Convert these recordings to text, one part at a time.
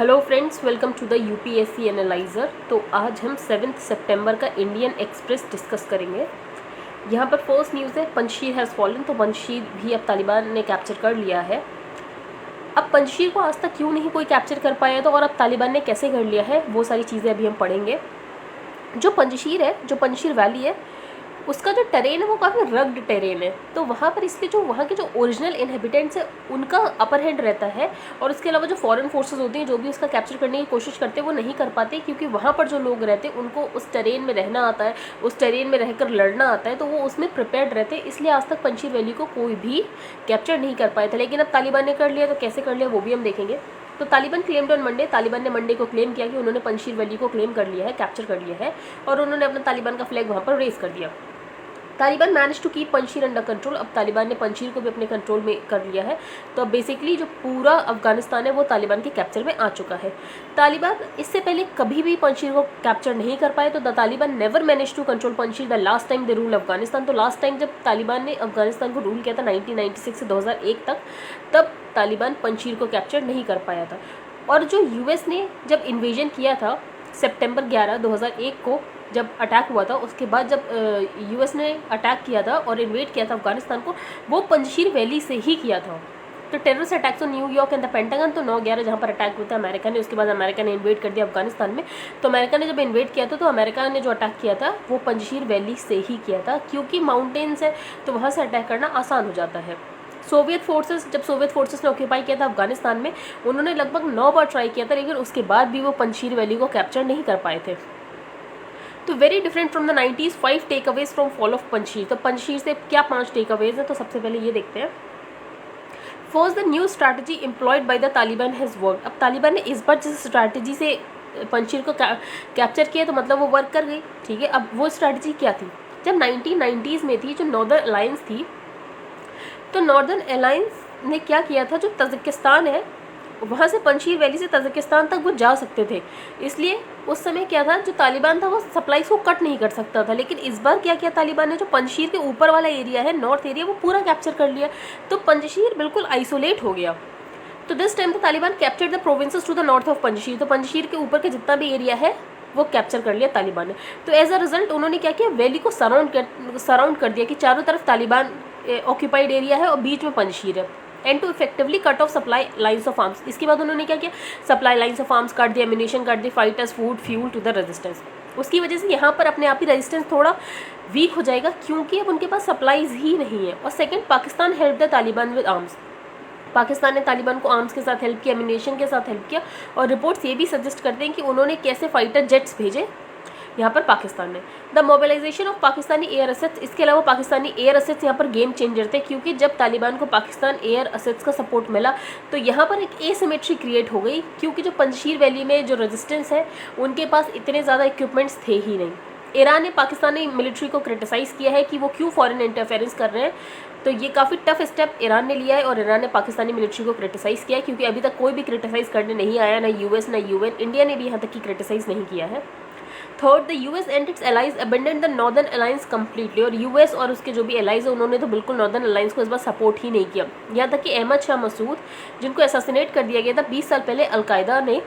Hello friends, welcome to the UPSC analyser. तो आज हम 7 सितंबर का इंडियन एक्सप्रेस डिस्कस करेंगे। यहाँ पर फर्स्ट न्यूज़ है पंजशीर हैज़ फॉलन। तो पंजशीर भी अब तालिबान ने कैप्चर कर लिया है। अब पंजशीर को आज तक क्यों नहीं कोई कैप्चर कर पाया, तो और अब तालिबान ने कैसे कर लिया है, वो सारी चीज़ें अभी हम पढ़ेंगे। जो पंजशीर वैली है, उसका जो टेरेन है वो काफ़ी रग्ड टेरेन है। तो वहाँ पर इसलिए जो वहाँ के जो ओरिजिनल इनहेबिटेंट्स है उनका अपर हैंड रहता है, और इसके अलावा जो फॉरेन फोर्सेस होती हैं जो भी उसका कैप्चर करने की कोशिश करते हैं वो नहीं कर पाते, क्योंकि वहाँ पर जो लोग रहते हैं उनको उस टेरेन में रहना आता है, उस टेरेन में रहकर लड़ना आता है, तो वो उसमें प्रिपेयर्ड रहते हैं। इसलिए आज तक पंजशीर वैली को कोई भी कैप्चर नहीं कर पाए थे। लेकिन अब तालिबान ने कर लिया, तो कैसे कर लिया वो भी हम देखेंगे। तो Taliban claimed on Monday. Taliban ने मंडे को क्लेम किया कि उन्होंने पंजशीर वैली को क्लेम कर लिया है, कैप्चर कर लिया है, और उन्होंने अपना तालिबान का फ्लैग वहाँ पर रेस कर दिया। Taliban manage to keep Panjshir under control. अब तालिबान ने पंजशीर को भी अपने कंट्रोल में कर लिया है। तो अब बेसिकली जो पूरा अफगानिस्तान है वो तालिबान के कैप्चर में आ चुका है। तालिबान इससे पहले कभी भी पंजशीर को कैप्चर नहीं कर पाए। तो the Taliban never manage to control Panjshir the last time they rule Afghanistan. तो लास्ट टाइम जब तालिबान ने अफगानिस्तान को रूल किया था 1996 से 2001 तक, तब तालिबान पंजशीर को कैप्चर नहीं कर पाया था। और जो यूएस ने जब इन्वेजन किया था सितंबर 11, 2001 को जब अटैक हुआ था, उसके बाद जब यूएस ने अटैक किया था और इन्वेड किया था अफगानिस्तान को, वो पंजशीर वैली से ही किया था। तो terrorist attacks on New York and the pentagon, तो 9/11 जहाँ पर अटैक हुआ था अमेरिका ने, उसके बाद अमेरिका ने इन्वेड कर दिया अफगानिस्तान में। तो अमेरिका ने जब इन्वेड किया था तो अमेरिका ने जो अटैक किया था वो पंजशीर वैली से ही किया था, क्योंकि माउंटेन्स है तो वहाँ से अटैक करना आसान हो जाता है। सोवियत फोर्सेस ने ऑक्यूपाई किया था अफगानिस्तान में, उन्होंने लगभग 9 बार ट्राई किया था, लेकिन उसके बाद भी वो पंजशीर वैली को कैप्चर नहीं कर पाए थे। तो very different from the 90s। 5 takeaways from fall of Panjshir. तो पंजशीर से क्या 5 टेक अवेज हैं, तो सबसे पहले ये देखते हैं। First, the new strategy employed by the Taliban has work. अब तालिबान ने इस बार जिस स्ट्रैटेजी से पंजशीर को कैप्चर किया तो मतलब वो वर्क कर गई, ठीक है। अब वो स्ट्रैटेजी क्या थी, जब 1990s में थी जो नॉर्दर्न अलायंस थी, तो नॉर्दर्न अलायंस ने क्या किया था, जो तजिकिस्तान है वहाँ से पंजशीर वैली से तजिकिस्तान तक वो जा सकते थे। इसलिए उस समय क्या था, जो तालिबान था वो सप्लाईज को कट नहीं कर सकता था। लेकिन इस बार क्या किया तालिबान ने, जो पंजशीर के ऊपर वाला एरिया है, नॉर्थ एरिया, वो पूरा कैप्चर कर लिया। तो पंजशीर बिल्कुल आइसोलेट हो गया। तो this time the Taliban capture the provinces to the north of Panjshir. तो पंजशीर के ऊपर का जितना भी एरिया है वो कैप्चर कर लिया तालिबान ने। तो एज अ रिजल्ट उन्होंने क्या किया, वैली को सराउंड कर दिया कि चारों तरफ तालिबान ऑक्यूपाइड एरिया है और बीच में पंजशीर है, and to effectively cut off supply lines of arms. इसके बाद उन्होंने क्या किया, सप्लाई लाइन्स ऑफ आर्म्स काट दिया, एमिनेशन काट दी, fighters, food, fuel to the resistance. उसकी वजह से यहाँ पर अपने आप ही रेजिस्टेंस थोड़ा वीक हो जाएगा, क्योंकि अब उनके पास सप्लाईज ही नहीं है। और second, Pakistan help the Taliban with arms. Pakistan ने तालिबान को आर्म्स के साथ हेल्प किया, एमिनेशन के साथ हेल्प किया, और रिपोर्ट्स ये भी सजेस्ट करते हैं कि उन्होंने कैसे फाइटर जेट्स भेजे यहाँ पर पाकिस्तान ने। The mobilisation of Pakistani air assets. इसके अलावा पाकिस्तानी एयर असेट्स यहाँ पर गेम चेंजर थे, क्योंकि जब तालिबान को पाकिस्तान एयर असेट्स का सपोर्ट मिला तो यहाँ पर एक एसिमेट्री क्रिएट हो गई, क्योंकि जो पंजशीर वैली में जो रेजिस्टेंस है उनके पास इतने ज़्यादा इक्विपमेंट्स थे ही नहीं। ईरान ने पाकिस्तानी मिलिट्री को क्रिटिसाइज़ किया है कि वो क्यों फॉरेन इंटरफेरेंस कर रहे हैं। तो ये काफ़ी टफ स्टेप ईरान ने लिया है, और ईरान ने पाकिस्तानी मिलिट्री को क्रिटिसाइज़ किया है, क्योंकि अभी तक कोई भी क्रिटिसाइज़ करने नहीं आया, ना यूएस ना यूएन, इंडिया ने भी यहाँ तक की क्रिटिसाइज़ नहीं किया है। Third, the US and it's allies abandon the northern alliance completely. और यूएस और उसके जो भी एलाइज है उन्होंने तो बिल्कुल नॉर्दर्न अलायंस को इस बार सपोर्ट ही नहीं किया। यहाँ तक कि अहमद शाह मसूद, जिनको असैसिनेट कर दिया गया था 20 साल पहले अलकायदा ने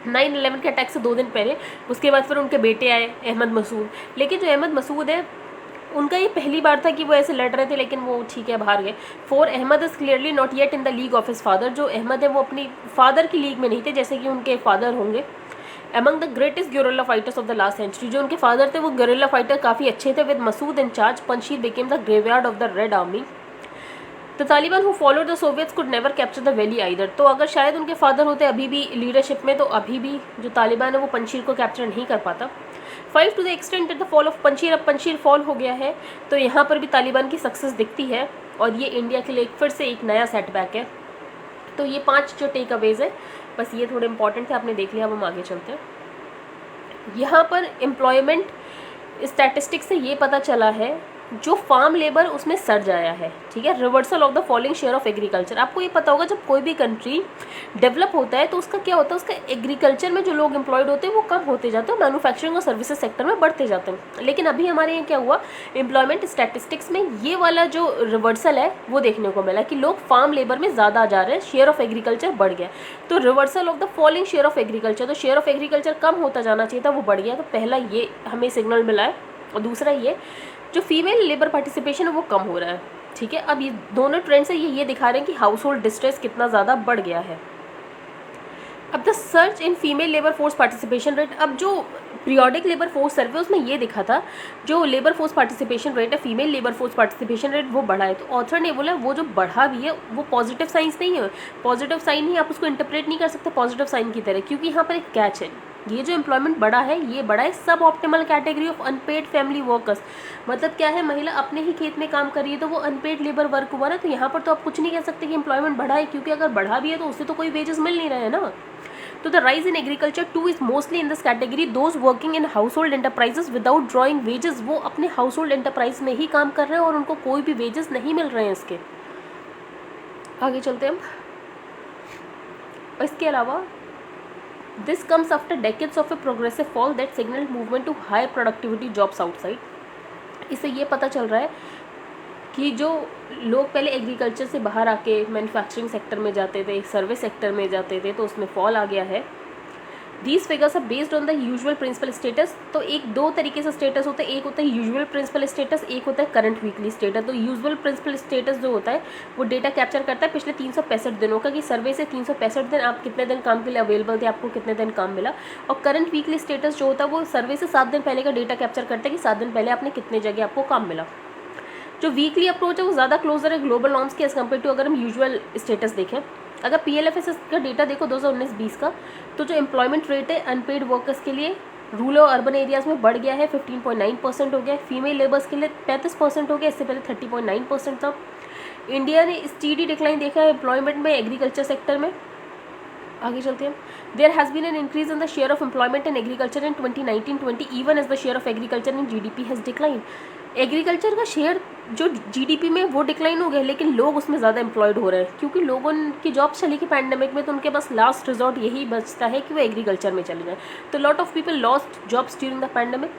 9/11 के अटैक से 2 दिन पहले, उसके बाद फिर उनके बेटे आए अहमद मसूद। लेकिन जो अहमद मसूद है उनका ये पहली बार था कि वो ऐसे लड़ रहे थे, लेकिन वो ठीक है बाहर गए। 4, Ahmad is clearly not yet in the league of his father. जो अहमद है वो अपनी फादर की लीग में नहीं थे, जैसे कि उनके फादर होंगे। Among the greatest guerrilla fighters of the last century. जो उनके फादर थे वो गुरिल्ला फाइटर काफ़ी अच्छे थे। With Masood in charge, Panjshir became the graveyard of the red army. The Taliban who followed the Soviets could never capture the valley either. तो अगर शायद उनके फादर होते अभी भी लीडरशिप में, तो अभी भी जो तालिबान है वो पंजशीर को कैप्चर नहीं कर पाता। 5, to the extent at the fall of Panjshir. अब पंजशीर फॉल हो गया है, तो यहाँ पर भी तालिबान की सक्सेस दिखती है, और ये इंडिया के लिए फिर से एक नया सेटबैक है। तो ये 5 जो टेक अवेज है, बस ये थोड़े इंपॉर्टेंट थे, आपने देख लिया। अब हम आगे चलते हैं। यहाँ पर एम्प्लॉयमेंट स्टैटिस्टिक्स से ये पता चला है जो फार्म लेबर उसमें सर्ज आया है, ठीक है। Reversal of the following share of agriculture, आपको ये पता होगा जब कोई भी कंट्री डेवलप होता है तो उसका क्या होता है, उसका एग्रीकल्चर में जो लोग एम्प्लॉयड होते हैं वो कम होते जाते हैं, मैन्युफैक्चरिंग और सर्विसेज सेक्टर में बढ़ते जाते हैं। लेकिन अभी हमारे यहाँ क्या हुआ, एम्प्लॉयमेंट स्टैटिस्टिक्स में ये वाला जो रिवर्सल है वो देखने को मिला कि लोग फार्म लेबर में ज़्यादा जा रहे हैं, शेयर ऑफ एग्रीकल्चर बढ़ गया। तो reversal of the following share of agriculture, तो शेयर ऑफ एग्रीकल्चर कम होता जाना चाहिए था, वो बढ़ गया। तो पहला ये हमें सिग्नल मिला है। और दूसरा ये जो फीमेल लेबर पार्टिसिपेशन है वो कम हो रहा है, ठीक है। अब ये दोनों ट्रेंड से ये दिखा रहे हैं कि हाउस होल्ड डिस्ट्रेस कितना ज़्यादा बढ़ गया है। अब the search in female labour force participation rate, अब जो पीरियोडिक लेबर फोर्स सर्वे उसमें ये दिखा था जो लेबर फोर्स पार्टिसिपेशन रेट है, female labour force participation rate वो बढ़ा है। तो ऑथर ने बोला वो जो बढ़ा भी है वो पॉजिटिव साइंस नहीं है, पॉजिटिव साइन ही आप उसको इंटरप्रेट नहीं कर सकते पॉजिटिव साइन की तरह, क्योंकि यहाँ पर एक कैच है। ये जो एम्प्लॉयमेंट बढ़ा है ये बढ़ा है सब optimal category of unpaired family workers. मतलब क्या है, महिला अपने ही खेत में काम कर रही है तो वो अनपेड लेबर वर्क हुआ ना। तो यहाँ पर तो आप कुछ नहीं कह सकते कि एम्प्लॉयमेंट बढ़ा है, क्योंकि अगर बढ़ा भी है तो उससे तो कोई वेजेस मिल नहीं रहे हैं ना। तो the rise in agriculture two is mostly in this category those working in house hold enterprises without drawing wages, वो अपने हाउस होल्ड एंटरप्राइज में ही काम कर रहे हैं और उनको कोई भी वेजेस नहीं मिल रहे हैं इसके। आगे चलते हैं हम। इसके अलावा this comes after decades of a progressive fall that signal movement to high productivity jobs outside. इससे ये पता चल रहा है कि जो लोग पहले एग्रीकल्चर से बाहर आके मैन्युफैक्चरिंग सेक्टर में जाते थे, सर्विस सेक्टर में जाते थे, तो उसमें फॉल आ गया है। These figures are based on the usual principal status. तो एक दो तरीके से स्टेटस होता है, एक होता है यूजुअल प्रिंसिपल स्टेटस, एक होता है करंट वीकली स्टेटस। तो यूजुअल प्रिंसिपल स्टेटस जो होता है वो डेटा कैप्चर करता है पिछले 365 दिनों का, कि सर्वे से 365 दिन आप कितने दिन काम के लिए अवेलेबल थे, आपको कितने दिन काम मिला। और करंट वीकली स्टेटस जो होता है वो सर्वे से 7 दिन पहले का डेटा कैप्चर करता है कि 7 दिन पहले आपने कितने जगह आपको काम मिला। जो वीकली अप्रोच है वो ज़्यादा क्लोजर है ग्लोबल नॉर्म्स के एज कम्पेयर टू अगर हम यूजुअल स्टेटस देखें। अगर PLFSS का डेटा देखो 2019-20 का, तो जो एम्प्लॉयमेंट रेट है अनपेड वर्कर्स के लिए रूरल और अर्बन एरियाज़ में बढ़ गया है, 15.9% हो गया। फीमेल लेबर्स के लिए 35% हो गया, इससे पहले 30.9% था। इंडिया ने स्टीडी डिक्लाइन देखा है एम्प्लॉयमेंट में एग्रीकल्चर सेक्टर में। आगे चलते हैं। There has been an increase in the share of employment in agriculture in 2019-20 even as the share of agriculture in GDP has decline. Agriculture का शेयर जो GDP में वो डिक्लाइन हो गया, लेकिन लोग उसमें ज़्यादा एम्प्लॉयड हो रहे हैं क्योंकि लोगों की जॉब चली गई पैंडेमिक में, तो उनके पास लास्ट रिजॉर्ट यही बचता है कि वो एग्रीकल्चर में चले जाए। तो lot of people lost jobs during the pandemic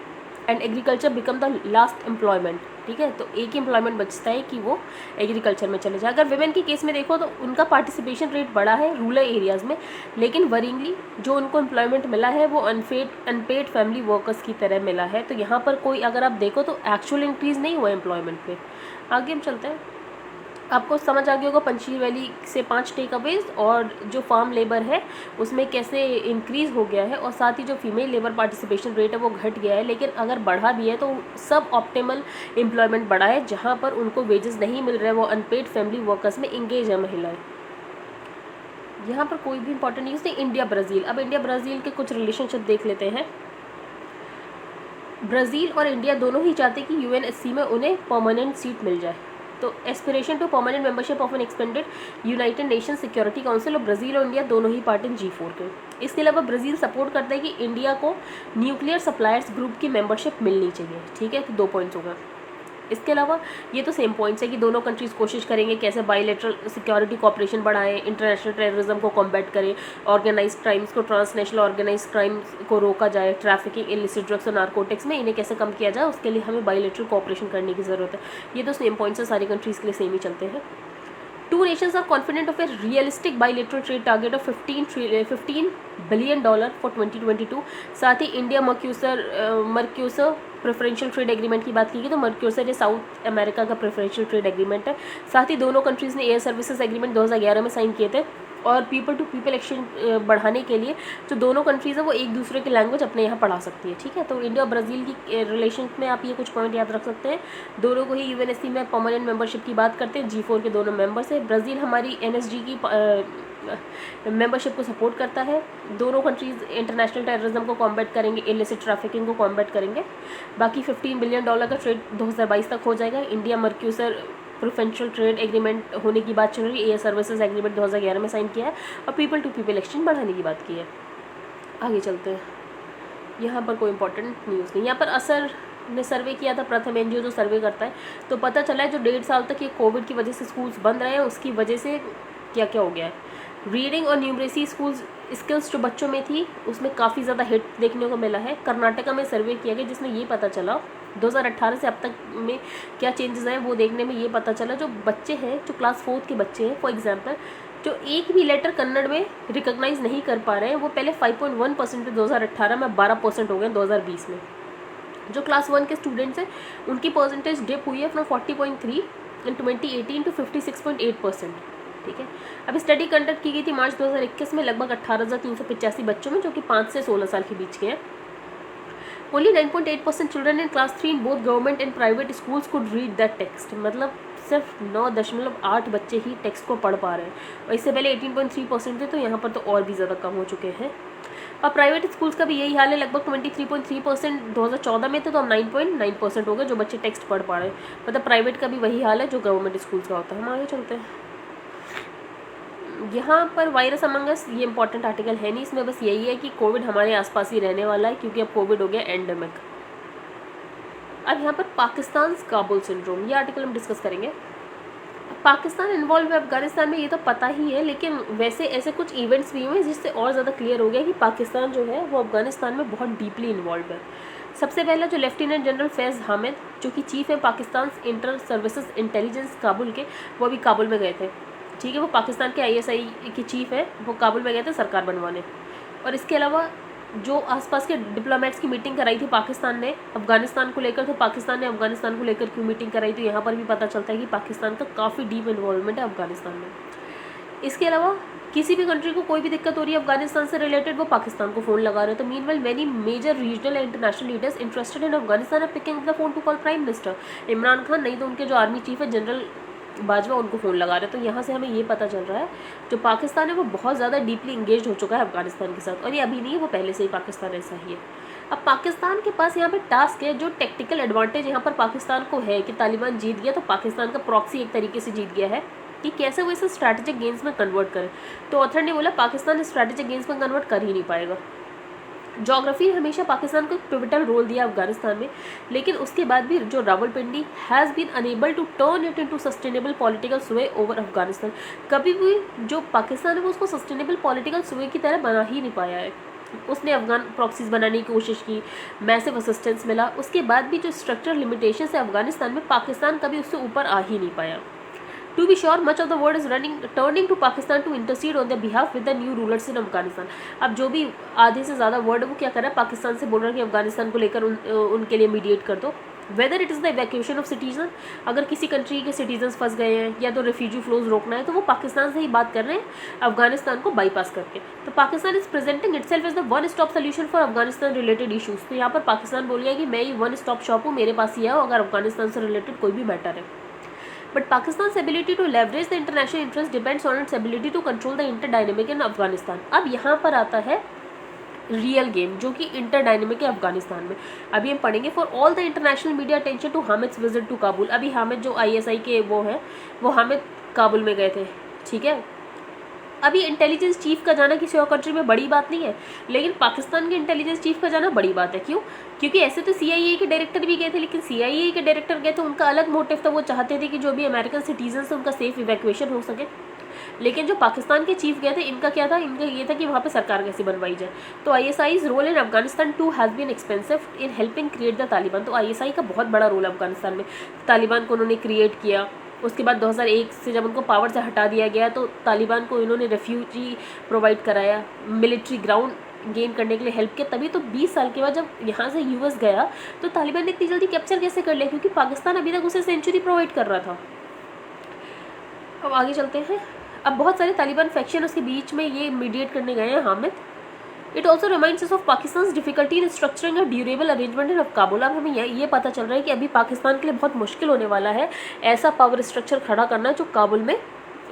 and agriculture become the last employment, ठीक है। तो एक ही एम्प्लॉयमेंट बचता है कि वो एग्रीकल्चर में चले जाए। अगर विमेन के केस में देखो तो उनका पार्टिसिपेशन रेट बढ़ा है रूरल एरियाज़ में, लेकिन वरिंगली जो उनको एम्प्लॉयमेंट मिला है वो अनपेड फैमिली वर्कर्स की तरह मिला है। तो यहाँ पर कोई अगर आप देखो तो एक्चुअल इंक्रीज़ नहीं हुआ एम्प्लॉयमेंट पे। आगे हम चलते हैं। आपको समझ आ गया होगा पंचशील वैली से 5 टेक अवेज और जो फार्म लेबर है उसमें कैसे इंक्रीज़ हो गया है, और साथ ही जो फीमेल लेबर पार्टिसिपेशन रेट है वो घट गया है। लेकिन अगर बढ़ा भी है तो सब ऑप्टिमल एम्प्लॉयमेंट बढ़ा है, जहाँ पर उनको वेजेस नहीं मिल रहे हैं वो अनपेड फैमिली वर्कर्स में इंगेज है महिलाएं। यहाँ पर कोई भी इंपॉर्टेंट न्यूज़ नहीं। इंडिया ब्राज़ील, अब इंडिया ब्राज़ील के कुछ रिलेशनशिप देख लेते हैं। ब्राज़ील और इंडिया दोनों ही चाहते हैं कि UNSC में उन्हें परमानेंट सीट मिल जाए। तो aspiration to permanent membership of an expanded United Nation Security Council, और ब्राज़ील और इंडिया दोनों ही पार्ट इन G4 के। इसके अलावा ब्राज़ील सपोर्ट करता है कि इंडिया को न्यूक्लियर सप्लायर्स ग्रुप की मेंबरशिप मिलनी चाहिए, ठीक है। तो 2 पॉइंट्स होगा। इसके अलावा ये तो सेम पॉइंट्स है कि दोनों कंट्रीज़ कोशिश करेंगे कैसे बायलैटरल सिक्योरिटी कोऑपरेशन बढ़ाएं, इंटरनेशनल टेररिज्म को कॉम्बैट करें, ऑर्गेनाइज क्राइम्स को, ट्रांसनेशनल ऑर्गेनाइज क्राइम्स को रोका जाए, ट्रैफिकिंग, इलिसिट ड्रग्स और नारकोटिक्स में इन्हें कैसे कम किया जाए, उसके लिए हमें बायलैटरल कोऑपरेशन करने की ज़रूरत है। ये तो सेम पॉइंट्स है, सारी कंट्रीज़ के लिए सेम ही चलते हैं। Two nations are confident of a realistic bilateral trade target of $15 billion for 2022। साथ ही इंडिया मर्क्यूसर प्रेफरेंशियल ट्रेड एग्रीमेंट की बात की गई, तो मर्क्यूसर ये साउथ अमेरिका का प्रेफरेंशियल ट्रेड एग्रीमेंट है। साथ ही दोनों कंट्रीज़ ने एयर सर्विसेज एग्रीमेंट 2011 में साइन किए थे, और पीपल टू पीपल एक्सचेंज बढ़ाने के लिए जो दोनों कंट्रीज़ है वो एक दूसरे की लैंग्वेज अपने यहाँ पढ़ा सकती है, ठीक है। तो इंडिया और ब्राज़ील की रिलेशन में आप ये कुछ पॉइंट याद रख सकते हैं। दोनों को ही UNSC में परमानेंट मेंबरशिप की बात करते हैं। G4 के दोनों मेंबर्स है। ब्राज़ील हमारी NSG की मेंबरशिप को सपोर्ट करता है। दोनों कंट्रीज़ इंटरनेशनल टेररिज्म को कॉम्बैट करेंगे, इलिसिट ट्रैफिकिंग को कॉम्बैट करेंगे। बाकी $15 बिलियन का ट्रेड 2022 तक हो जाएगा। इंडिया मर्क्यूसर प्रेफरेंशियल ट्रेड एग्रीमेंट होने की बात चल रही है। एयर सर्विसेज एग्रीमेंट 2011 में साइन किया है, और पीपल टू पीपल एक्सचेंज बढ़ाने की बात की है। आगे चलते हैं। यहाँ पर कोई इंपॉर्टेंट न्यूज़ नहीं। यहाँ पर असर ने सर्वे किया था, प्रथम एनजीओ जो सर्वे करता है, तो पता चला है जो 1.5 साल तक ये कोविड की वजह से स्कूल्स बंद रहे हैं उसकी वजह से क्या क्या हो गया है। रीडिंग और न्यूमरेसी स्किल्स जो बच्चों में थी उसमें काफ़ी ज़्यादा हिट देखने को मिला है। कर्नाटका में सर्वे किया गया जिसमें ये पता चला 2018 से अब तक में क्या चेंजेस आए वो देखने में ये पता चला जो बच्चे हैं जो क्लास 4 के बच्चे हैं फॉर एग्जांपल जो एक भी लेटर कन्नड़ में रिकॉग्नाइज नहीं कर पा रहे हैं वो पहले 5.1% थे 2018 में, 12% हो गए 2020 में। जो क्लास 1 के स्टूडेंट्स हैं उनकी परसेंटेज डिप हुई है फ्रॉम 40.3 इन 2018 टू 56.8%। ठीक है, अब स्टडी कंडक्ट की गई थी मार्च 2021 में लगभग 18,385 बच्चों में जो कि 5 से 16 साल के बीच के हैं। Only 9.8% children in class 3 in both government and private schools could read that text, मतलब सिर्फ 9.8 बच्चे ही टेक्स्ट को पढ़ पा रहे हैं और इससे पहले 18.3% थे, तो यहाँ पर तो और भी ज़्यादा कम हो चुके हैं। और प्राइवेट स्कूल्स का भी यही हाल है, लगभग 23.3% 2014 में थे तो अब 9.9% हो गए जो बच्चे टेक्स्ट पढ़ पा रहे हैं, मतलब प्राइवेट का भी वही हाल है जो गवर्नमेंट स्कूल्स का होता है। हम आगे चलते हैं। यहाँ पर वायरस अमंग अस ये इंपॉर्टेंट आर्टिकल है नहीं, इसमें बस यही है कि कोविड हमारे आसपास ही रहने वाला है क्योंकि अब कोविड हो गया एंडेमिक। अब यहाँ पर पाकिस्तान काबुल सिंड्रोम ये आर्टिकल हम डिस्कस करेंगे। पाकिस्तान इन्वॉल्व है अफगानिस्तान में ये तो पता ही है, लेकिन वैसे ऐसे कुछ इवेंट्स भी हुए जिससे और ज़्यादा क्लियर हो गया कि पाकिस्तान जो है वो अफगानिस्तान में बहुत डीपली इन्वॉल्व है। सबसे पहला जो लेफ्टिनेंट जनरल फैज़ हामिद जो कि चीफ है Pakistan inter services intelligence Kabul के, वो अभी काबुल में गए थे। ठीक है, वो पाकिस्तान के ISI के चीफ है, वो काबुल में गए थे सरकार बनवाने। और इसके अलावा जो आसपास के डिप्लोमेट्स की मीटिंग कराई थी पाकिस्तान ने अफगानिस्तान को लेकर, तो पाकिस्तान ने अफगानिस्तान को लेकर क्यों मीटिंग कराई, तो यहाँ पर भी पता चलता है कि पाकिस्तान का काफ़ी डीप इन्वॉल्वमेंट है अफगानिस्तान में। इसके अलावा किसी भी कंट्री को कोई भी दिक्कत हो रही है अफगानिस्तान से रिलेटेड वो पाकिस्तान को फ़ोन लगा रहे हैं। तो meanwhile many major regional and international leaders interested in Afghanistan are picking the phone to call prime minister Imran Khan, नहीं तो उनके जो आर्मी चीफ है जनरल बाजवा उनको फ़ोन लगा रहे हैं। तो यहाँ से हमें ये पता चल रहा है जो पाकिस्तान है वो बहुत ज़्यादा डीपली इंगेज हो चुका है अफगानिस्तान के साथ, और ये अभी नहीं है, वो पहले से ही पाकिस्तान ऐसा ही है। अब पाकिस्तान के पास यहाँ पे टास्क है, जो टेक्टिकल एडवांटेज यहाँ पर पाकिस्तान को है कि तालिबान जीत गया तो पाकिस्तान का प्रॉक्सी एक तरीके से जीत गया है कि कैसे वो इसे स्ट्रैटेजिक गेम्स में कन्वर्ट करें। तो ऑथर ने बोला पाकिस्तान स्ट्रैटेजिक गेम्स में कन्वर्ट कर ही नहीं पाएगा। जोग्राफी ने हमेशा पाकिस्तान को एक पिवटल रोल दिया अफगानिस्तान में, लेकिन उसके बाद भी जो Rawalpindi has been unable to turn it into sustainable political sway over Afghanistan. कभी भी जो पाकिस्तान है वो उसको सस्टेनेबल पॉलिटिकल स्वे की तरह बना ही नहीं पाया है। उसने अफगान प्रॉक्सीज बनाने की कोशिश की, मैसिव असिस्टेंस मिला, उसके बाद भी जो स्ट्रक्चरल लिमिटेशन है अफगानिस्तान में पाकिस्तान कभी उससे ऊपर आ ही नहीं पाया। To be sure, much of the world is turning to Pakistan to intercede on their behalf with the new rulers in Afghanistan. अब जो भी आधे से ज़्यादा वर्ल्ड वो क्या कर रहा है, पाकिस्तान से बोल रहा है कि अफगानिस्तान को लेकर उनके लिए मीडिएट कर दो। Whether it is the evacuation of citizen, अगर किसी कंट्री के सिटीजन्स फंस गए हैं या तो रेफ्यूजी फ्लोज रोकना है तो वो पाकिस्तान से ही बात कर रहे हैं अफगानिस्तान को बाईपास करके। तो Pakistan is presenting itself as the one stop solution for Afghanistan related issues. तो यहाँ पर पाकिस्तान बोल गया कि मैं ही वन स्टॉप शॉप हूँ, मेरे पास ही आओ अगर अफगानिस्तान से रिलेटेड कोई भी मैटर है। But Pakistan's ability to leverage the international interest depends on its ability to control the interdynamic in Afghanistan. अब यहाँ पर आता है रियल गेम जो कि इंटरडायनेमिक है अफगानिस्तान में। अभी हम पढ़ेंगे for all the international media attention to Hamid's visit to Kabul. अभी हामिद जो ISI के वो है वो हामिद काबुल में गए थे। ठीक है, अभी इंटेलिजेंस चीफ का जाना किसी और कंट्री में बड़ी बात नहीं है, लेकिन पाकिस्तान के इंटेलिजेंस चीफ का जाना बड़ी बात है। क्यों? क्योंकि ऐसे तो CIA के डायरेक्टर भी गए थे, लेकिन CIA के डायरेक्टर गए थे उनका अलग मोटिव था, वो चाहते थे कि जो भी अमेरिकन सिटीजन है उनका सेफ इवैक्यूएशन हो सके। लेकिन जो पाकिस्तान के चीफ गए थे इनका क्या था, इनका ये था कि वहाँ पे सरकार कैसे बनवाई जाए। तो ISI's role in Afghanistan too has been expensive in helping create the Taliban. तो ISI का बहुत बड़ा रोल है अफगानिस्तान में, तालिबान को उन्होंने क्रिएट किया। उसके बाद 2001 से जब उनको पावर से हटा दिया गया तो तालिबान को इन्होंने रेफ्यूजी प्रोवाइड कराया, मिलिट्री ग्राउंड गेन करने के लिए हेल्प किया। तभी तो 20 साल के बाद जब यहाँ से US गया तो तालिबान ने इतनी जल्दी कैप्चर कैसे कर लिया, क्योंकि पाकिस्तान अभी तक उसे सेंचुरी प्रोवाइड कर रहा था। अब आगे चलते हैं। अब बहुत सारे तालिबान फैक्शन उसके बीच में ये मीडिएट करने गए हैं Hamid. It also reminds us of Pakistan difficulty in structuring a durable arrangement इन काबुल। अब हमें ये पता चल रहा है कि अभी पाकिस्तान के लिए बहुत मुश्किल होने वाला है ऐसा पावर स्ट्रक्चर खड़ा करना जो काबुल में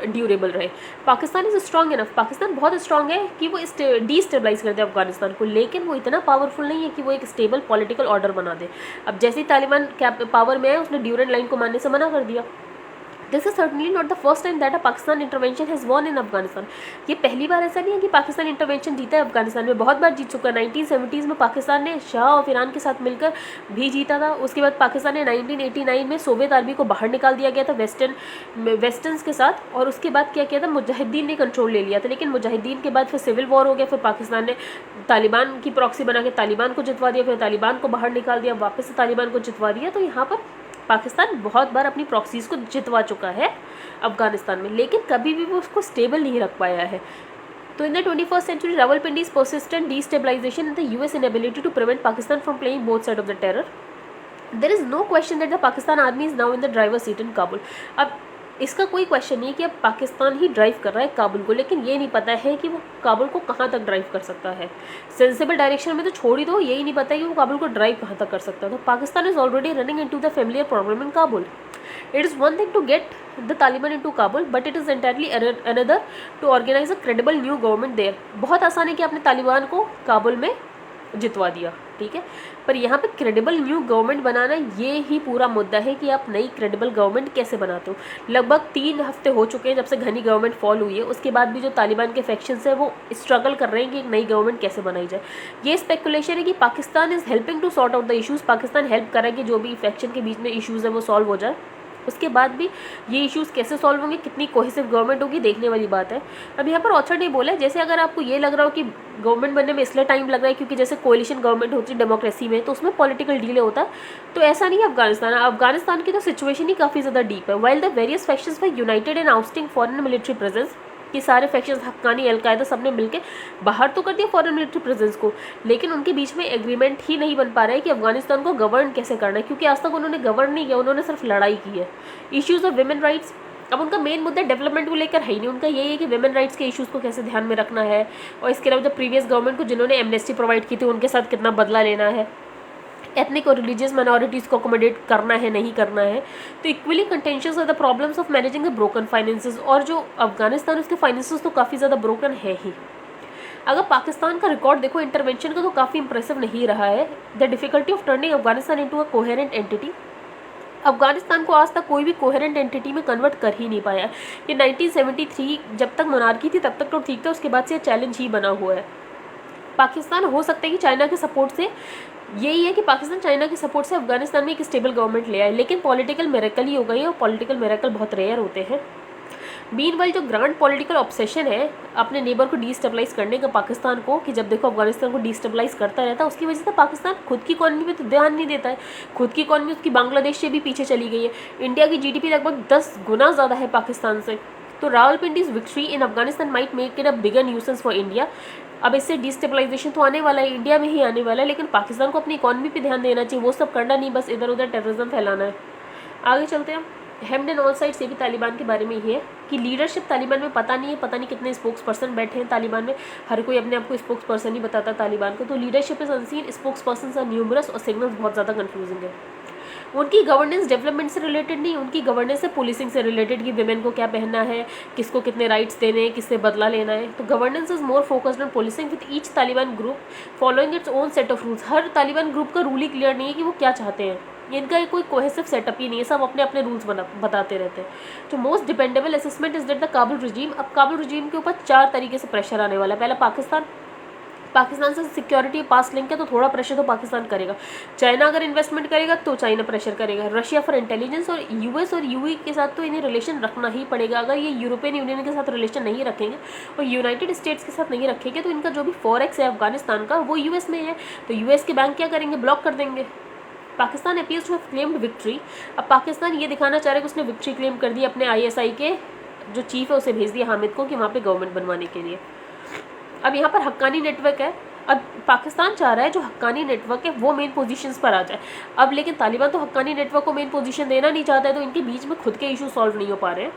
ड्यूरेबल रहे। Pakistan is strong enough, Pakistan बहुत स्ट्रॉन्ग है कि वो डिस्टेबलाइज कर दे अफगानिस्तान को, लेकिन वो इतना पावरफुल नहीं है कि वो एक स्टेबल पॉलिटिकल ऑर्डर बना दे। अब जैसे ही तालिबान पावर में है उसने ड्यूरेंट लाइन को मानने से मना कर दिया। This is certainly not the first time that a Pakistan intervention has won इन अफगानिस्तान। ये पहली बार ऐसा नहीं है कि पाकिस्तान इंटरवेंशन जीता है अफगानिस्तान में, बहुत बार जीत चुका है। 1970s में पाकिस्तान ने शाह और ईरान के साथ मिलकर भी जीता था। उसके बाद पाकिस्तान ने 1989 में सोवियत आर्मी को बाहर निकाल दिया गया था वेस्टर्न्स के साथ, और उसके बाद क्या किया था, मुजाहिदीन ने कंट्रोल ले लिया था। लेकिन मुजाहिदीन के बाद फिर सिविल वॉर हो गया, फिर पाकिस्तान ने तालिबान की प्रॉक्सी बना के तालिबान को जितवा दिया, फिर तालिबान को बाहर निकाल दिया, वापस से तालिबान को जितवा दिया। तो यहाँ पर पाकिस्तान बहुत बार अपनी प्रॉक्सीज को जितवा चुका है अफगानिस्तान में, लेकिन कभी भी वो उसको स्टेबल नहीं रख पाया है। तो in the 21st century, Rawalpindi's persistent destabilization and the US inability to prevent Pakistan from playing both sides of the terror, there is no question that the Pakistan army is now in the driver's seat in Kabul. अब इसका कोई question नहीं कि अब पाकिस्तान ही drive कर रहा है काबुल को, लेकिन ये नहीं पता है कि वो काबुल को कहाँ तक ड्राइव कर सकता है। सेंसिबल डायरेक्शन में तो छोड़ ही दो, यही नहीं पता है कि वो काबुल को ड्राइव कहाँ तक कर सकता है। तो Pakistan is already running into the familiar problem in Kabul. It is one thing to get the Taliban into Kabul, but it is entirely another to organise a credible new government there. बहुत आसान है कि आपने तालिबान को काबुल में जितवा दिया, ठीक है, पर यहाँ पे क्रेडिबल न्यू गवर्नमेंट बनाना, ये ही पूरा मुद्दा है कि आप नई क्रेडिबल गवर्नमेंट कैसे बनाते हो। लगभग 3 हफ्ते हो चुके हैं जब से घनी गवर्नमेंट फॉल हुई है, उसके बाद भी जो तालिबान के फैक्शंस है वो स्ट्रगल कर रहे हैं कि एक नई गवर्नमेंट कैसे बनाई जाए। ये स्पेकुलेशन है कि Pakistan is helping to sort out the issues, Pakistan help कर रहा है कि जो भी फैक्शन के बीच में इशूज़ है वो सॉल्व हो जाए। उसके बाद भी ये इश्यूज़ कैसे सॉल्व होंगे, कितनी कोहेसिव गवर्नमेंट होगी, देखने वाली बात है। अब यहाँ पर ऑथर ने बोला है, जैसे अगर आपको ये लग रहा हो कि गवर्नमेंट बनने में इसलिए टाइम लग रहा है क्योंकि जैसे कोलिशन गवर्नमेंट होती है डेमोक्रेसी में तो उसमें पॉलिटिकल डीले होता है, तो ऐसा नहीं है अफगानिस्तान की तो सिचुएशन ही काफ़ी ज़्यादा डीप है। While the various factions were united in ousting foreign military presence, कि सारे फैक्शंस हक्कानी अलकायदा सब ने मिलकर बाहर तो कर दिया फॉरेन मिलिट्री प्रेजेंस को, लेकिन उनके बीच में एग्रीमेंट ही नहीं बन पा रहा है कि अफगानिस्तान को गवर्न कैसे करना है, क्योंकि आज तक उन्होंने गवर्न नहीं किया, उन्होंने सिर्फ लड़ाई की है। इश्यूज़ ऑफ विमेन राइट्स, अब उनका मेन मुद्दा डेवलपमेंट को लेकर है ही नहीं, उनका यही है कि विमेन राइट्स के इश्यूज़ को कैसे ध्यान में रखना है, और इसके अलावा जो प्रीवियस गवर्नमेंट को जिन्होंने एमनेस्टी प्रोवाइड की थी उनके साथ कितना बदला लेना है, एथनिक और रिलीजियस माइनॉरिटीज़ को अकोमोडेट करना है नहीं करना है। तो equally contentious are the problems of managing the broken finances, और जो अफगानिस्तान उसके फाइनेंसेस तो काफ़ी ज़्यादा ब्रोकन है ही। अगर पाकिस्तान का रिकॉर्ड देखो इंटरवेंशन का तो काफ़ी इंप्रेसिव नहीं रहा है। The difficulty of turning Afghanistan into a coherent entity, Afghanistan को आज तक कोई भी कोहेरेंट एंटिटी में कन्वर्ट कर ही नहीं पाया है। ये 1973 जब तक मोनार्की थी तब तक तो ठीक था, उसके बाद से चैलेंज ही बना हुआ है। पाकिस्तान हो सकता है कि चाइना के सपोर्ट से, यही है कि पाकिस्तान चाइना के सपोर्ट से अफगानिस्तान में एक स्टेबल गवर्नमेंट ले आए, लेकिन पॉलिटिकल मिरेकल ही हो गई है, और पॉलिटिकल मिरेकल बहुत रेयर होते हैं। मीनवाइल जो ग्रांड पॉलिटिकल ऑब्सेशन है अपने नेबर को डिस्टेबलाइज करने का पाकिस्तान को, कि जब देखो अफगानिस्तान को डिस्टेबलाइज करता रहता है, उसकी वजह से पाकिस्तान खुद की इकॉनमी पे तो ध्यान नहीं देता है। खुद की इकॉनमी उसकी बांग्लादेश से भी पीछे चली गई है। इंडिया की जीडीपी लगभग 10 गुना ज़्यादा है पाकिस्तान से। तो Rawalpindi's victory in Afghanistan might make it a bigger nuisance for India. अब इससे डिस्टेबलाइजेशन तो आने वाला है, इंडिया में ही आने वाला है, लेकिन पाकिस्तान को अपनी इकॉनमी पे ध्यान देना चाहिए, वो सब करना नहीं, बस इधर उधर टेररिज्म फैलाना है। आगे चलते हैं। हेम्ड एंड ऑल साइड्स, ये भी तालिबान के बारे में ही है कि लीडरशिप तालिबान में पता नहीं है, पता नहीं कितने स्पोक्स पर्सन बैठे हैं तालिबान में, हर कोई अपने आप को स्पोक्स पर्सन ही बताता तालिबान को। तो leadership is unseen, spokes person are numerous, और सिग्नल्स बहुत ज़्यादा कन्फ्यूजिंग है। उनकी गवर्नेंस डेवलपमेंट से रिलेटेड नहीं, उनकी गवर्नेंस है पुलिसिंग से रिलेटेड, कि विमेन को क्या पहनना है, किसको कितने राइट्स देने हैं, किससे बदला लेना है। तो governance is more focused on policing with each Taliban group following its own set of rules. Her Taliban group का रूल ही क्लियर नहीं है कि वो क्या चाहते हैं, इनका कोई कोहेसिव सेटअप ही नहीं है, सब अपने अपने रूल्स बताते रहते हैं। तो most dependable assessment is that the Kabul regime, अब काबुल रजीम के ऊपर 4 तरीके से प्रेशर आने वाला है। पहला पाकिस्तान से सिक्योरिटी पास लिंक है तो थोड़ा प्रेशर तो पाकिस्तान करेगा। चाइना अगर इन्वेस्टमेंट करेगा तो चाइना प्रेशर करेगा। रशिया फॉर इंटेलिजेंस, और यूएस और यूई के साथ तो इन्हें रिलेशन रखना ही पड़ेगा। अगर ये यूरोपियन यूनियन के साथ रिलेशन नहीं रखेंगे और यूनाइटेड स्टेट्स के साथ नहीं रखेंगे तो इनका जो भी फॉरेक्स है अफगानिस्तान का वो यूएस में है, तो यूएस के बैंक क्या करेंगे, ब्लॉक कर देंगे। Pakistan appears to have claimed victory, अब पाकिस्तान ये दिखाना चाह रहा है कि उसने विक्ट्री क्लेम कर दी, अपने ISI के जो चीफ है उसे भेज दिया हामिद को कि वहाँ पे गवर्नमेंट बनवाने के लिए। अब यहाँ पर हक्कानी नेटवर्क है, अब पाकिस्तान चाह रहा है जो हक्कानी नेटवर्क है वो मेन पोजीशंस पर आ जाए। अब लेकिन तालिबान तो हक्कानी नेटवर्क को मेन पोजीशन देना नहीं चाहता है, तो इनके बीच में खुद के इशू सॉल्व नहीं हो पा रहे हैं।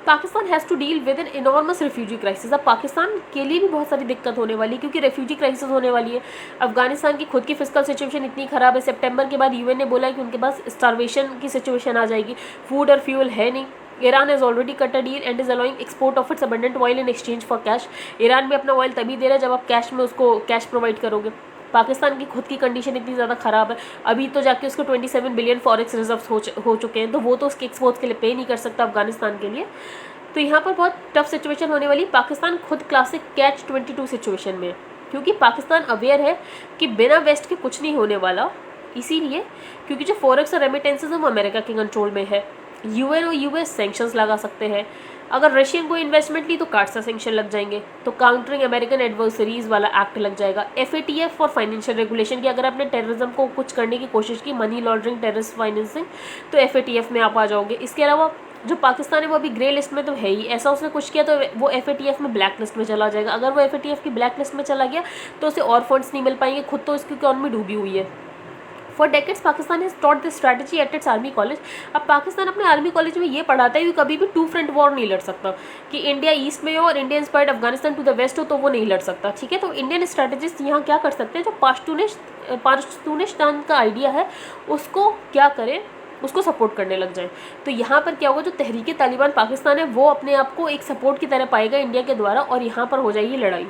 Pakistan has to deal with an enormous refugee crisis, अब पाकिस्तान के लिए भी बहुत सारी दिक्कत होने वाली है क्योंकि रेफ्यूजी क्राइसिस होने वाली है। अफगानिस्तान की खुद की फिजिकल सिचुएशन इतनी ख़राब है, सितंबर के बाद UN ने बोला है कि उनके पास स्टारवेशन की सिचुएशन आ जाएगी, फूड और फ्यूल है नहीं। Iran has already cut a deal and is allowing export of its abundant oil in exchange for cash. Iran भी अपना ऑयल तभी दे रहा है जब आप कैश में उसको कैश प्रोवाइड करोगे। पाकिस्तान की खुद की कंडीशन इतनी ज़्यादा ख़राब है, अभी तो जाके उसको 27 बिलियन फॉरेक्स रिजर्व्स हो चुके हैं, तो वो तो उसके एक्सपोर्ट्स के लिए पे नहीं कर सकता अफगानिस्तान के लिए। तो यहाँ पर बहुत टफ सिचुएशन होने वाली। पाकिस्तान खुद क्लासिक कैच 22 सिचुएशन में है, क्योंकि पाकिस्तान अवेयर है कि बिना वेस्ट के कुछ नहीं होने वाला, इसीलिए क्योंकि जो फॉरेक्स और रेमिटेंसेज है वो अमेरिका के कंट्रोल में है। यूएन और यूएस सैंक्शंस लगा सकते हैं, अगर रशियन को इन्वेस्टमेंट ली तो कार्ड्स का सैंक्शन लग जाएंगे, तो काउंटरिंग अमेरिकन एडवर्सरीज वाला एक्ट लग जाएगा। FATF और फाइनेंशियल रेगुलेशन की अगर आपने टेररिज्म को कुछ करने की कोशिश की, मनी लॉन्ड्रिंग, टेररिस्ट फाइनेंसिंग, तो FATF में आप आ जाओगे। इसके अलावा जो पाकिस्तान है वो अभी ग्रे लिस्ट में तो है ही, ऐसा उसने कुछ किया तो वो FATF में ब्लैक लिस्ट में चला जाएगा। अगर वो FATF की ब्लैक लिस्ट में चला गया तो उसे और फंड्स नहीं मिल पाएंगे, खुद तो इसकी इकॉनमी डूबी हुई है। For decades Pakistan has taught this strategy at its army college. अब पाकिस्तान अपने आर्मी कॉलेज में ये पढ़ाता है कि कभी भी 2 फ्रंट वॉर नहीं लड़ सकता, कि इंडिया ईस्ट में हो और India inspired Afghanistan to the west हो तो वो नहीं लड़ सकता, ठीक है। तो इंडियन स्ट्रैटेजिस्ट यहाँ क्या कर सकते हैं, जो पाश्तूनिस्तान का आइडिया है उसको क्या करें, उसको सपोर्ट करने लग जाए। तो यहाँ पर क्या होगा, जो तहरीक तालिबान पाकिस्तान है वो अपने आप को एक सपोर्ट की तरह पाएगा इंडिया के द्वारा, और यहाँ पर हो जाएगी लड़ाई।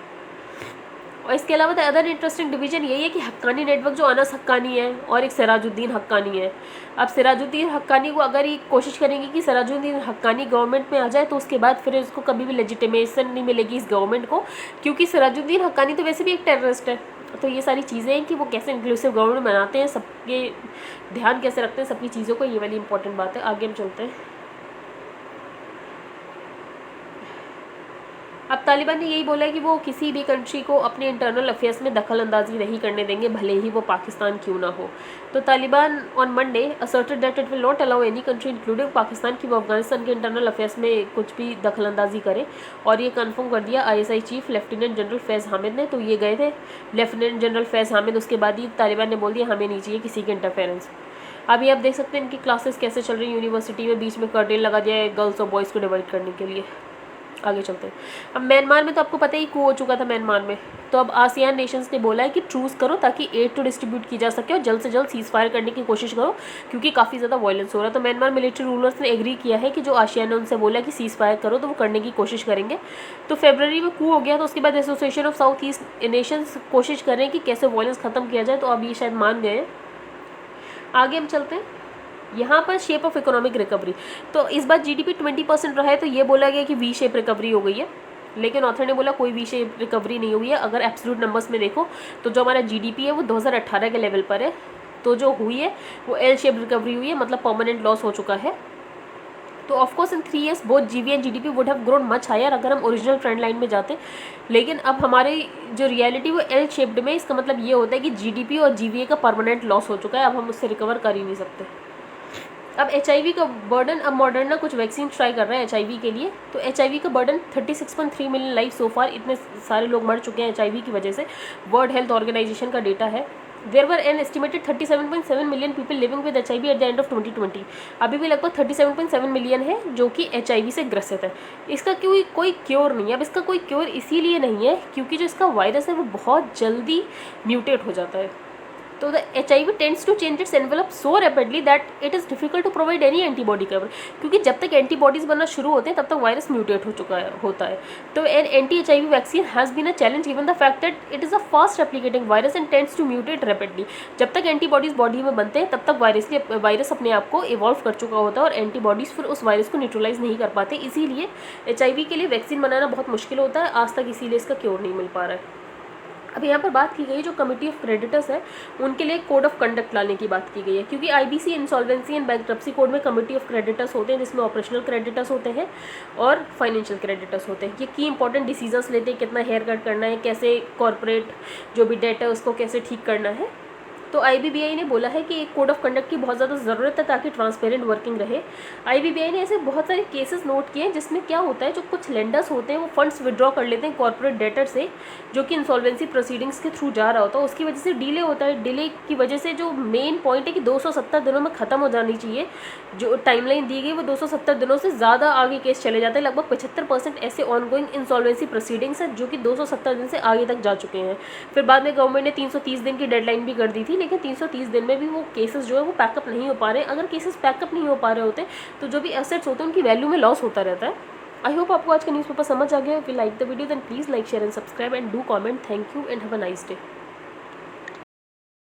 और इसके अलावा द अदर इंटरेस्टिंग डिवीजन यही है कि हक्कानी नेटवर्क जो अनस हक्कानी है और एक सिराजुद्दीन हक्कानी है। अब सिराजुद्दीन हक्कानी को अगर ये कोशिश करेंगे कि सिराजुद्दीन हक्कानी गवर्नमेंट में आ जाए तो उसके बाद फिर उसको कभी भी लेजिटिमेशन नहीं मिलेगी इस गवर्नमेंट को, क्योंकि सिराजुद्दीन हक्कानी तो वैसे भी एक टेररिस्ट है। तो ये सारी चीज़ें हैं कि वो कैसे इंक्लूसिव गवर्नमेंट बनाते हैं, सबके ध्यान कैसे रखते हैं सबकी चीज़ों को, ये वाली इंपॉर्टेंट बात है। आगे हम चलते हैं। अब तालिबान ने यही बोला है कि वो किसी भी कंट्री को अपने इंटरनल अफेयर्स में दखल अंदाजी नहीं करने देंगे, भले ही वो पाकिस्तान क्यों ना हो। तो Taliban on Monday asserted that it will not allow any country including Pakistan कि वो अफगानिस्तान के इंटरनल अफेयर्स में कुछ भी दखल अंदाजी करे, और ये कंफर्म कर दिया ISI चीफ लेफ्टिनेंट जनरल फैज़ हामिद ने। तो ये गए थे लेफ्टिनेंट जनरल फैज़ हामिद, उसके बाद ही तालिबान ने बोल दिया हमें नहीं चाहिए किसी की इंटरफेरेंस। अभी आप देख सकते हैं इनकी क्लासेस कैसे चल रही है यूनिवर्सिटी में, बीच में कर्टेन लगा दिया है गर्ल्स और बॉयज़ को डिवाइड करने के लिए। आगे चलते हैं। अब म्यांमार में तो आपको पता ही कू हो चुका था म्यांमार में, तो अब आसियान नेशंस ने बोला है कि ट्रूस करो ताकि एड तो डिस्ट्रीब्यूट की जा सके और जल्द से जल्द सीज फायर करने की कोशिश करो, क्योंकि काफ़ी ज़्यादा वायलेंस हो रहा है। तो म्यांमार मिलिट्री रूलर्स ने एग्री किया है कि जो आसियान ने उनसे बोला कि सीज फायर करो तो वो करने की कोशिश करेंगे। तो फरवरी में कू हो गया, तो उसके बाद association of south east Nations कोशिश कर रहे हैं कि कैसे वायलेंस ख़त्म किया जाए, तो अब ये शायद मान गए हैं। आगे हम चलते हैं। यहाँ पर शेप ऑफ इकोनॉमिक रिकवरी, तो इस बार GDP 20% रहा है, तो ये बोला गया कि V शेप रिकवरी हो गई है, लेकिन ऑथर ने बोला कोई V शेप रिकवरी नहीं हुई है। अगर एब्सोल्यूट नंबर्स में देखो तो जो हमारा GDP है वो 2018 के लेवल पर है, तो जो हुई है वो L शेप रिकवरी हुई है, मतलब परमानेंट लॉस हो चुका है। तो of course in 3 years both GV and GDP would have grown much higher अगर हम ओरिजिनल ट्रेंड लाइन में जाते, लेकिन अब हमारी जो रियलिटी वो L शेप्ड में। इसका मतलब ये होता है कि GDP और GVA का परमानेंट लॉस हो चुका है, अब हम उससे रिकवर कर ही नहीं सकते। अब HIV का बर्डन, अब मॉडर्ना कुछ वैक्सीन ट्राई कर रहा है HIV के लिए, तो HIV का बर्डन 36.3 मिलियन लाइफ सो फार, इतने सारे लोग मर चुके हैं HIV की वजह से, वर्ल्ड हेल्थ ऑर्गेनाइजेशन का डेटा है। There were an estimated 37.7 million people living with HIV at the end of 2020। अभी भी लगभग 37.7 मिलियन है जो कि HIV से ग्रसित है। इसका कोई क्योर नहीं है। अब इसका कोई क्योर इसीलिए नहीं है क्योंकि जो इसका वायरस है वो बहुत जल्दी म्यूटेट हो जाता है। तो the HIV tends to change its envelope so rapidly that it is difficult to provide any antibody cover, क्योंकि जब तक एंटीबॉडीज़ बनना शुरू होते हैं तब तक वायरस म्यूटेट हो चुका होता है। तो an anti-HIV vaccine has been a challenge given the fact that it is a fast replicating virus and tends to mutate rapidly. जब तक एंटीबॉडीज़ बॉडी में बनते हैं तब तक वायरस अपने आप को इवॉल्व कर चुका होता है और एंटीबॉडीज़ फिर उस वायरस को न्यूट्रलाइज नहीं कर पाते, इसीलिए HIV के लिए वैक्सीन बनाना बहुत मुश्किल होता है आज तक, इसीलिए इसका क्योर नहीं मिल पा रहा है। अब यहाँ पर बात की गई जो कमिटी ऑफ क्रेडिटर्स है उनके लिए कोड ऑफ कंडक्ट लाने की बात की गई है, क्योंकि IBC insolvency and bankruptcy code में कमिटी ऑफ क्रेडिटर्स होते हैं जिसमें ऑपरेशनल क्रेडिटर्स होते हैं और फाइनेंशियल क्रेडिटर्स होते हैं। ये की इंपॉर्टेंट डिसीजंस लेते हैं, कितना हेयर कट करना है, कैसे कॉर्पोरेट जो भी डेट है उसको कैसे ठीक करना है। तो IBBI ने बोला है कि एक कोड ऑफ कंडक्ट की बहुत ज़्यादा ज़रूरत है ताकि ट्रांसपेरेंट वर्किंग रहे। IBBI ने ऐसे बहुत सारे केसेस नोट किए हैं जिसमें क्या होता है, जो कुछ लेंडर्स होते हैं वो फंड्स विड्रॉ कर लेते हैं कॉर्पोरेट डेटर से जो कि इंसॉल्वेंसी प्रोसीडिंग्स के थ्रू जा रहा होता है, उसकी वजह से डिले होता है। डिले की वजह से जो मेन पॉइंट है कि 270 दिनों में ख़त्म हो जानी चाहिए, जो टाइमलाइन दी गई वो 270 दिनों से ज़्यादा आगे केस चले जाते हैं। लगभग 75% ऐसे ऑनगोइंग इंसॉल्वेंसी प्रोसीडिंग्स हैं जो कि 270 दिन से आगे तक जा चुके हैं। फिर बाद में गवर्नमेंट ने 330 दिन की डेडलाइन भी कर दी थी, लेकिन 330 दिन में भी वो केसेस जो है वो पैकअप नहीं हो पा रहे हैं। अगर केसेस पैकअप नहीं हो पा रहे होते तो जो भी एसेट्स होते हैं उनकी वैल्यू में लॉस होता रहता है। आई होप आपको आज का न्यूज़पेपर समझ आ गया। If you like the video then please like share and subscribe and do comment. Thank you and have a nice day.